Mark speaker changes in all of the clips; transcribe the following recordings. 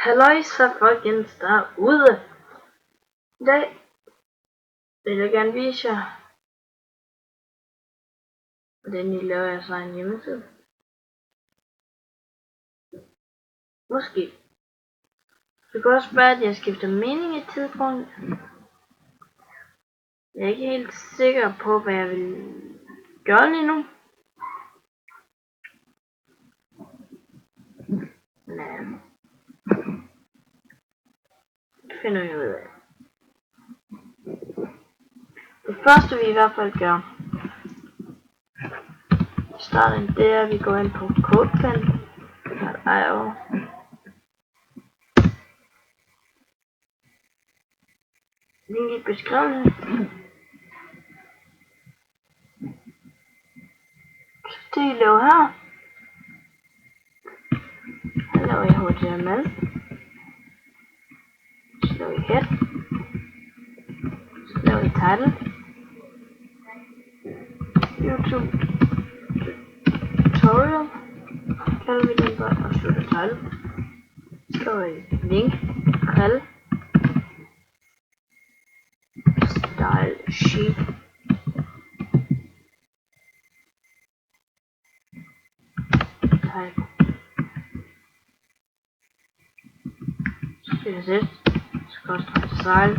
Speaker 1: Halløjsa folkens derude. I dag vil jeg gerne vise jer, hvordan I laver jeres egen hjemmeside. Måske. Det kan også være, at jeg skifter mening i et tidspunkt. Jeg er ikke helt sikker på, hvad jeg vil gøre lige nu. Men det finder vi ud af. Det første vi i hvert fald gør, starten der, vi går ind på CodePen.io. Link i beskrivelsen. Så det I laver her, her laver jeg HTML. Så laver jeg head. Så laver jeg title. YouTube tutorial kalder vi den bare, og slutter title. Så laver jeg link, rel, style sheet. Type. Så CSS, skråstreg style,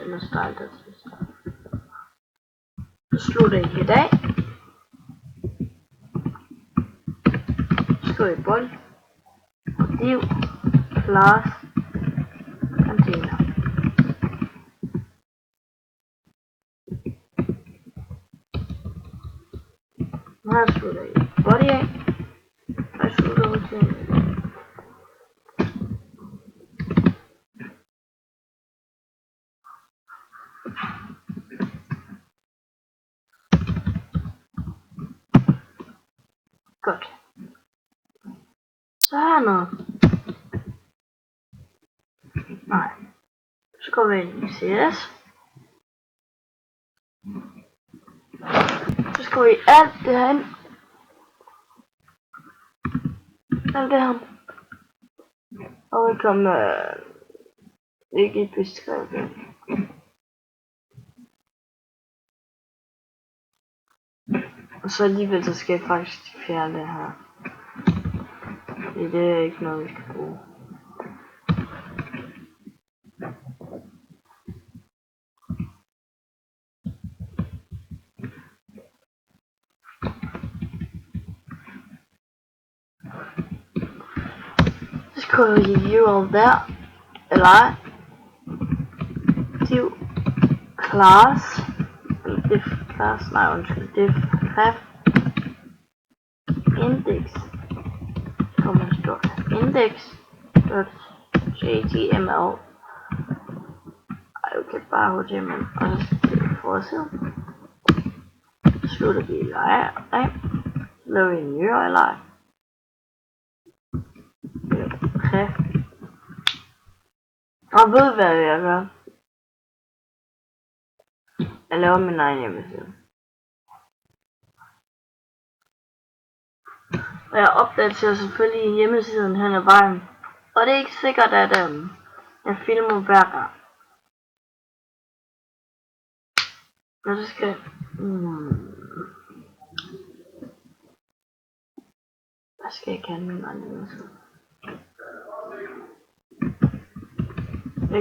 Speaker 1: eller style, så slutter jeg i dag. Så skriver jeg bold, div, class, container. Nu her slutter jeg body af, og jeg slutter ud til godt. Så her noget. Nej. Så går vi ind i CS. Så skal vi alt det her ind. Alt det her. Og vi kommer ikke i beskrevet. Og så alligevel så skal jeg faktisk fjerne det her. Det er ikke noget vi skal bruge. Så skriver vi URL der. Eller div class. Eller div class. Nej, undskyld. Div ref index. Kommer der stort index.html. Ej, okay, bare HTML. Og så skal vi forside. Så slutter vi i leje af. Så laver vi en ny leje. Ref. Og ved hvad jeg gør? Jeg laver min egen hjemmeside. Og jeg opdaterer selvfølgelig hjemmesiden hen ad vejen. Og det er ikke sikkert, at jeg filmer hver gang. Og så skal hvad skal jeg kalde min egen hjemmeside?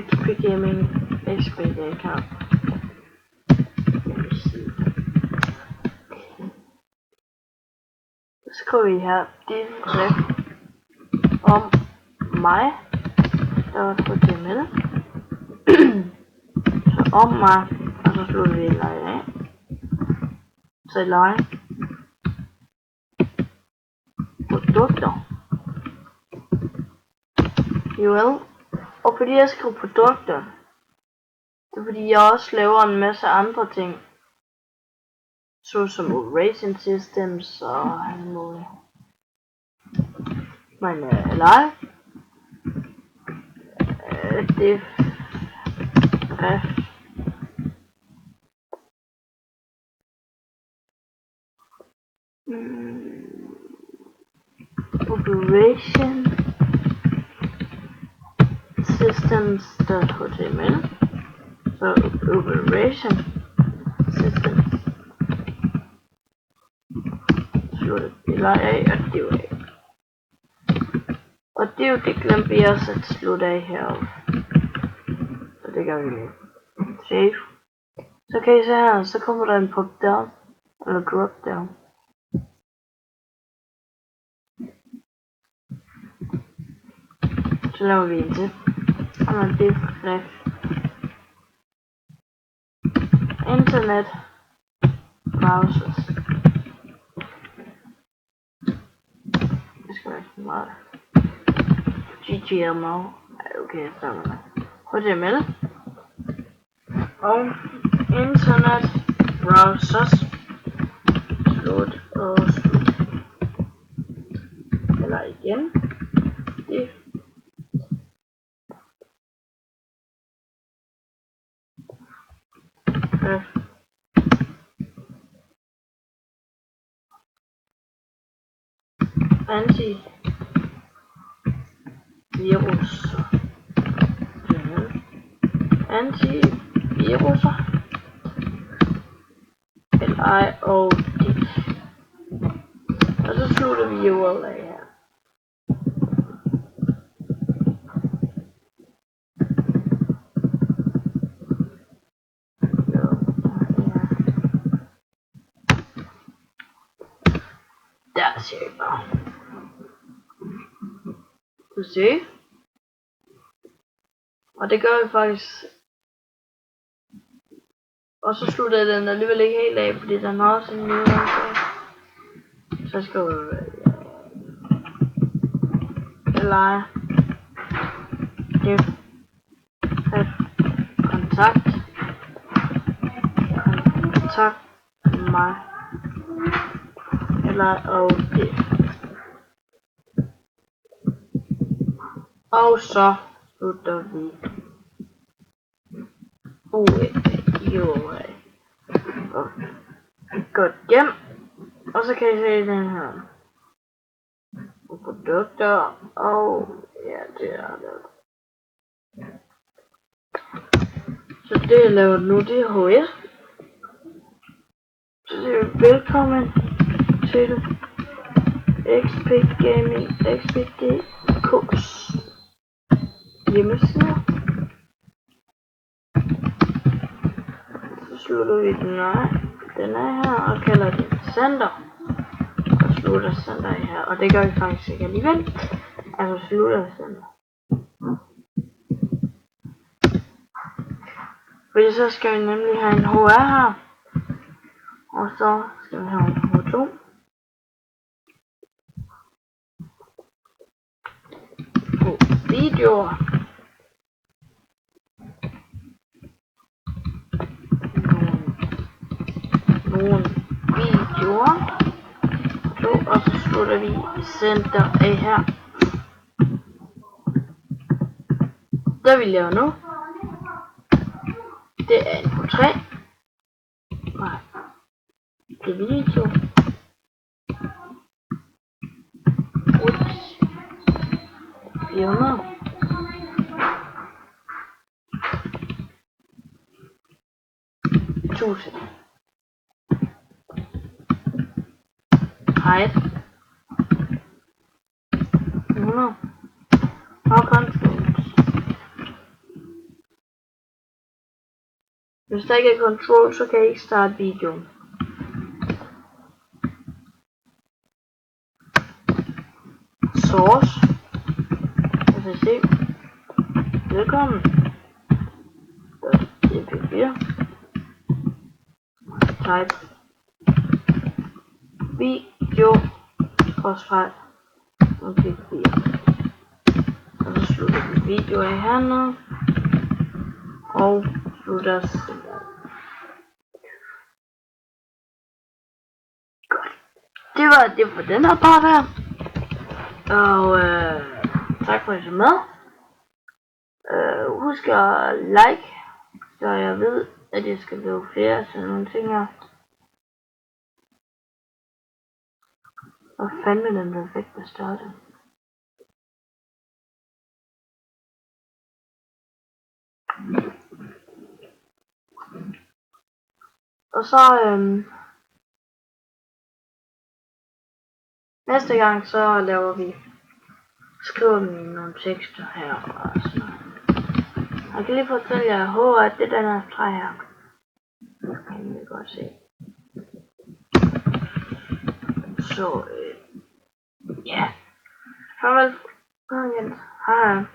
Speaker 1: XP Gaming XP account. Så skriver vi her div ref om mig. Der var på HTML. Så om mig, og så slutter vi leje af. Så leje produkter. URL. Og fordi jeg skriver produkter, det er fordi jeg også laver en masse andre ting. Såsom Racing Systems og alt muligt. Men live. Div ref operation systems.html, så operation systems, slutter eller af og div af. Og div, det glemte vi også at slutte af heroppe, så det gør vi lige. Save. Så kan I se her, så kommer der en pop down, eller drop down. Så laver vi en til. Og det er ref. Internet browsers. Det skal være meget. GTML. Okay, så er det. HTML. Og internet browsers. Slut og slut. Eller igen. Det. Antivirus. Antiviruser. LIOD. Og så slutter vi URL af her. Der ser I bare. Du ser. Og det gør vi faktisk. Og så slutter den alligevel ikke helt af, fordi den har også en lille. Så skal vi eller kontakt mig eller og det. Og så slutter vi URL. Godt hjem. Og så kan I se den her. Produkter og ja, det er det. Så det jeg laver nu, det er HS. Så det er velkommen til XP Gaming XPDK's hjemmeside. Så slutter vi den er her og kalder den Center. Og slutter Center her, og det gør vi faktisk ikke alligevel. Altså slutter Center. Fordi så skal vi nemlig have en HR her. Og så skal vi have en H2. På videoer. Nogle videoer. Og så slutter vi Center af her. Det vi laver nu, det er en på 3. Nej, det er video. Ups. 400. Tusind. Height. 100. Og controls. Hvis der ikke er control, så kan I ikke starte videoen. Source. Lad os se. Velkommen. MP4. Type. Video. Crossfire. MP4. Og så slutter vi video af hernede. Og slutter godt. Det var det for den her part her. Og tak for at I så med. Husk at like, så jeg ved, at jeg skal lave flere sådan nogle ting her. Og fandme den perfekte starte. Og så næste gang så skriver vi nogle tekster her og sådan noget. Jeg kan lige fortælle jer, at det er den her træ her. Kan I godt se. Så ja. Farvel. Hej.